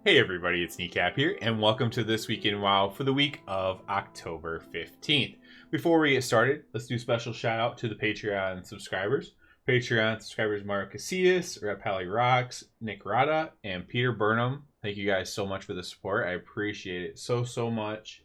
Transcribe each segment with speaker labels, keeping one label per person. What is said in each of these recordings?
Speaker 1: Hey everybody, it's Kneecap here, and welcome to This Week in WoW for the week of October 15th. Before we get started, let's do a special shout out to the Patreon subscribers. Patreon subscribers Mark Casillas, Rep Pally Rocks, Nick Rada, and Peter Burnham. Thank you guys so much for the support. I appreciate it so much.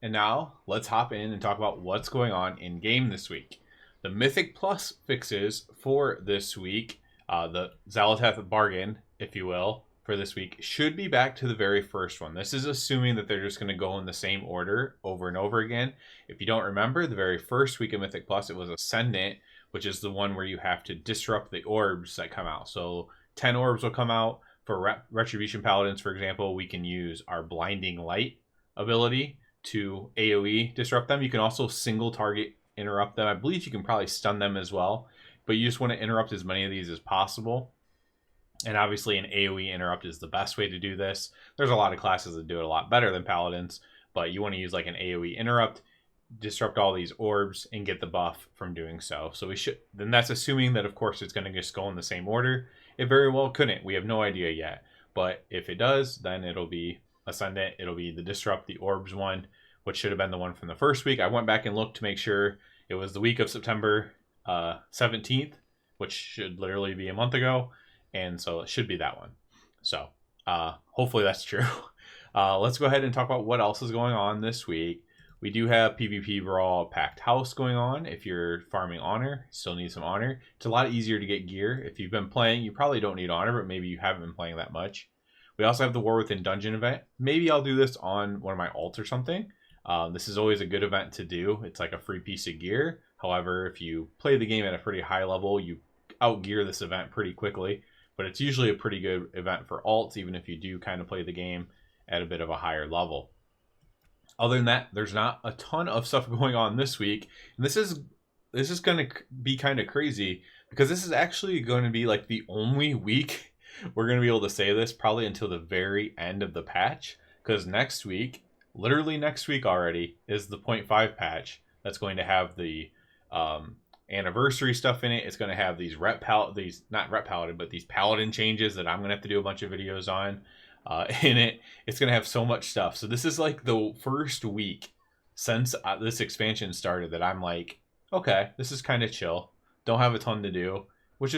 Speaker 1: And now, let's hop in and talk about what's going on in game this week. The Mythic Plus fixes for this week, the Xal'atath bargain, if you will, for this week, should be back to the very first one. This is assuming that they're just going to go in the same order over and over again. If you don't remember, the very first week of Mythic Plus, it was Ascendant, which is the one where you have to disrupt the orbs that come out. So 10 orbs will come out. For Retribution Paladins, for example, we can use our Blinding Light ability to AoE disrupt them. You can also single target interrupt them. I believe you can probably stun them as well, but you just want to interrupt as many of these as possible. And obviously an AoE interrupt is the best way to do this. There's a lot of classes that do it a lot better than Paladins, but you want to use like an AoE interrupt, disrupt all these orbs, and get the buff from doing so. So we should, then that's assuming that of course it's going to just go in the same order. It very well couldn't. We have no idea yet. But if it does, then it'll be Ascendant. It'll be the disrupt the orbs one, which should have been the one from the first week. I went back and looked to make sure it was the week of September 17th, which should literally be a month ago. And so it should be that one. So hopefully that's true. Let's go ahead and talk about what else is going on this week. We do have PvP Brawl Packed House going on. If you're farming honor, still need some honor. It's a lot easier to get gear. If you've been playing, you probably don't need honor, but maybe you haven't been playing that much. We also have the War Within Dungeon event. Maybe I'll do this on one of my alts or something. This is always a good event to do. It's like a free piece of gear. However, if you play the game at a pretty high level, you outgear this event pretty quickly. But it's usually a pretty good event for alts, even if you do kind of play the game at a bit of a higher level. Other than that, there's not a ton of stuff going on this week. And this is going to be kind of crazy because this is actually going to be like the only week we're going to be able to say this probably until the very end of the patch. Because next week, literally next week already, is the 0.5 patch that's going to have the anniversary stuff in it. It's going to have these these paladin changes that I'm going to have to do a bunch of videos on in it. It's going to have so much stuff. So this is like the first week since this expansion started that I'm like, okay, this is kind of chill. Don't have a ton to do, which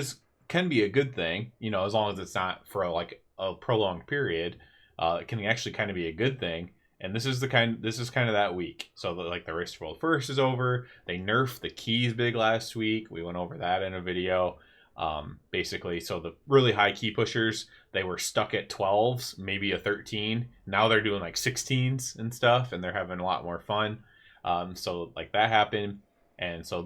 Speaker 1: can be a good thing, you know, as long as it's not for like a prolonged period. It can actually kind of be a good thing. And this is kind of that week. So like the Race to World First is over. They nerfed the keys big last week. We went over that in a video. Basically, so the really high key pushers, they were stuck at 12s, maybe a 13. Now they're doing like 16s and stuff, and they're having a lot more fun. So like that happened. And so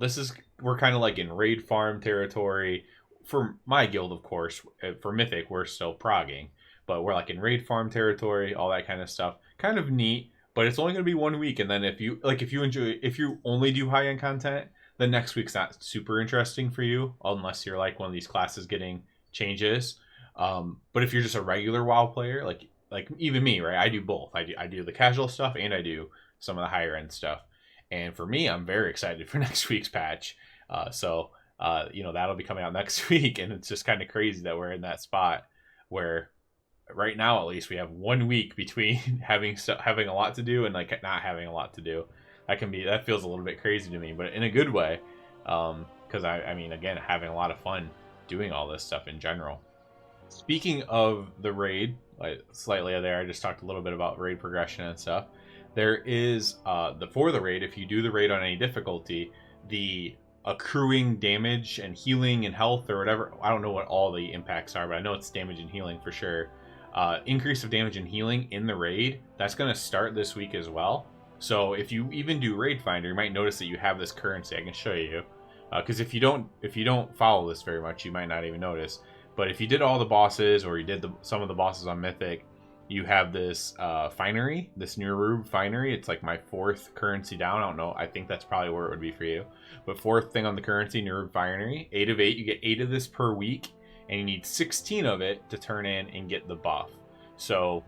Speaker 1: we're kind of like in raid farm territory. For my guild, of course, for Mythic, we're still progging. But we're like in raid farm territory, all that kind of stuff. Kind of neat, but it's only going to be 1 week. And then if you only do high-end content, then next week's not super interesting for you, unless you're like one of these classes getting changes. But if you're just a regular WoW player, like even me, right? I do both. I do the casual stuff and I do some of the higher end stuff. And for me, I'm very excited for next week's patch. So that'll be coming out next week, and it's just kind of crazy that we're in that spot where right now, at least, we have 1 week between having a lot to do and like not having a lot to do. That feels a little bit crazy to me, but in a good way, because I mean, again, having a lot of fun doing all this stuff in general. Speaking of the raid, slightly there, I just talked a little bit about raid progression and stuff. There is for the raid, if you do the raid on any difficulty, the accruing damage and healing and health or whatever. I don't know what all the impacts are, but I know it's damage and healing for sure. Increase of damage and healing in the raid, that's going to start this week as well. So if you even do Raid Finder, you might notice that you have this currency. I can show you, because if you don't follow this very much, you might not even notice. But if you did all the bosses, or you did some of the bosses on Mythic, you have this finery, this Nerub finery. It's like my 4th currency down. I don't know. I think that's probably where it would be for you. But 4th thing on the currency, Nerub finery. 8 of 8. You get 8 of this per week, and you need 16 of it to turn in and get the buff. So,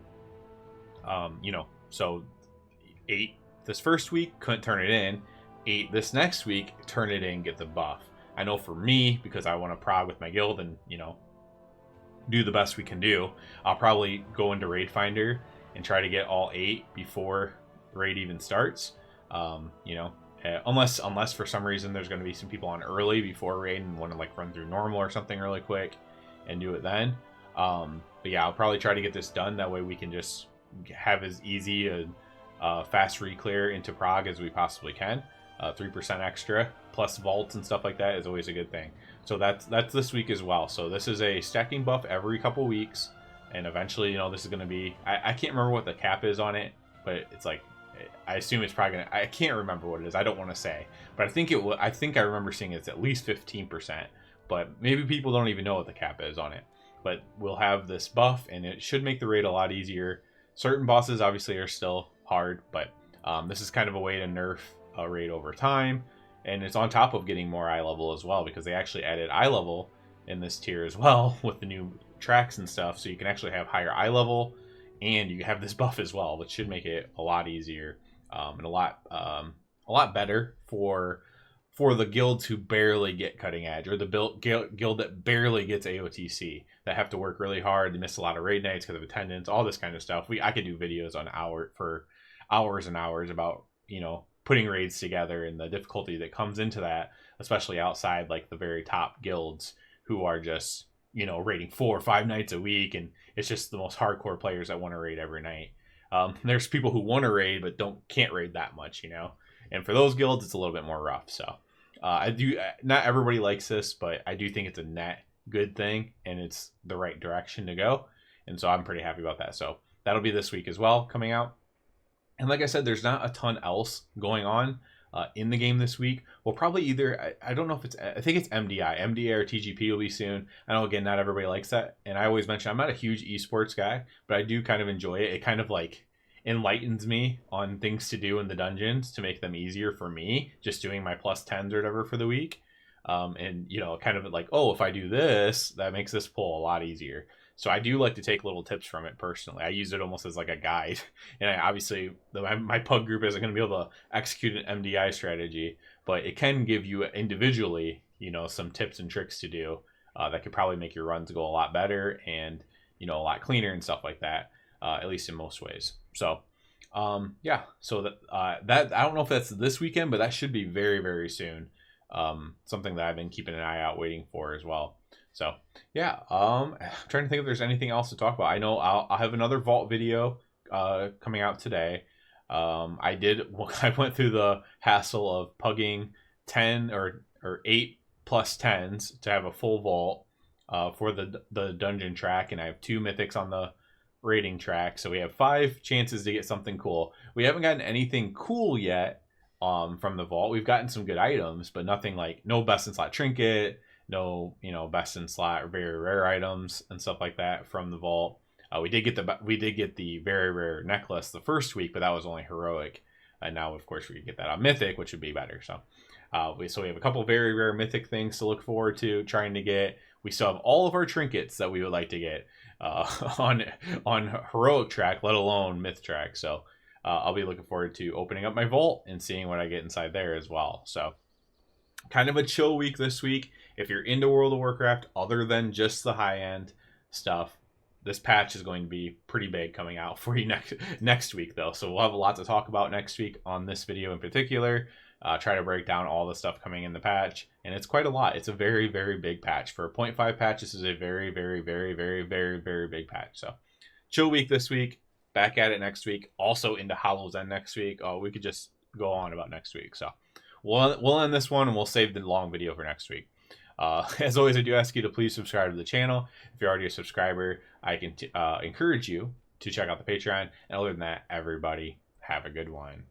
Speaker 1: so 8 this first week, couldn't turn it in. 8 this next week, turn it in, get the buff. I know for me, because I want to prog with my guild and, do the best we can do. I'll probably go into Raid Finder and try to get all 8 before raid even starts. You know, unless for some reason there's going to be some people on early before raid and want to like run through normal or something really quick and do it then. But yeah, I'll probably try to get this done. That way we can just have as easy a fast reclear into Prague as we possibly can. 3% extra plus vaults and stuff like that is always a good thing. So that's this week as well. So this is a stacking buff every couple weeks, and eventually, you know, this is going to be, I can't remember what the cap is on it, but it's like, I assume it's probably gonna, I can't remember what it is. I don't want to say, but I think I remember seeing it's at least 15%, but maybe people don't even know what the cap is on it. But we'll have this buff, and it should make the raid a lot easier. Certain bosses obviously are still hard, but this is kind of a way to nerf a raid over time, and it's on top of getting more eye level as well, because they actually added eye level in this tier as well with the new tracks and stuff, so you can actually have higher eye level, and you have this buff as well, which should make it a lot easier and a lot better for the guilds who barely get cutting edge, or the guild that barely gets AOTC, that have to work really hard. They miss a lot of raid nights because of attendance, all this kind of stuff. I could do videos on for hours and hours about, you know, putting raids together and the difficulty that comes into that, especially outside like the very top guilds who are just, you know, raiding 4 or 5 nights a week, and it's just the most hardcore players that want to raid every night. There's people who want to raid but can't raid that much, you know, and for those guilds it's a little bit more rough. So not everybody likes this, but I do think it's a net good thing, and it's the right direction to go, and so I'm pretty happy about that. So that'll be this week as well, coming out. And like I said, there's not a ton else going on in the game this week. We'll probably either, I don't know if it's, I think it's MDI or TGP will be soon. I know, again, not everybody likes that, and I always mention I'm not a huge esports guy, but I do kind of enjoy it. It kind of like enlightens me on things to do in the dungeons to make them easier for me, just doing my +10s or whatever for the week. And, you know, kind of like, oh, if I do this, that makes this pull a lot easier. So I do like to take little tips from it personally. I use it almost as like a guide. And obviously, my pug group isn't going to be able to execute an MDI strategy, but it can give you individually, you know, some tips and tricks to do that could probably make your runs go a lot better and, you know, a lot cleaner and stuff like that, at least in most ways. So, yeah. So that I don't know if that's this weekend, but that should be very, very soon. Something that I've been keeping an eye out waiting for as well. So yeah, I'm trying to think if there's anything else to talk about. I know I'll have another vault video coming out today. I went through the hassle of pugging 10 or 8 +10s to have a full vault for the dungeon track, and I have 2 mythics on the rating track, so we have 5 chances to get something cool. We haven't gotten anything cool yet from the vault. We've gotten some good items, but nothing like, no best in slot trinket, no, you know, best in slot or very rare items and stuff like that from the vault. We did get the very rare necklace the first week, but that was only heroic, and now of course we can get that on mythic, which would be better. So we have a couple very rare mythic things to look forward to trying to get. We still have all of our trinkets that we would like to get on heroic track, let alone myth track. So I'll be looking forward to opening up my vault and seeing what I get inside there as well. So kind of a chill week this week. If you're into World of Warcraft, other than just the high-end stuff, this patch is going to be pretty big coming out for you next week, though. So we'll have a lot to talk about next week on this video in particular. Try to break down all the stuff coming in the patch, and it's quite a lot. It's a very, very big patch. For a 0.5 patch, this is a very, very, very, very, very, very big patch. So chill week this week. Back at it next week. Also into Hollow's End next week. Oh, we could just go on about next week. So we'll end this one, and we'll save the long video for next week. As always, I do ask you to please subscribe to the channel. If you're already a subscriber, I can encourage you to check out the Patreon. And other than that, everybody have a good one.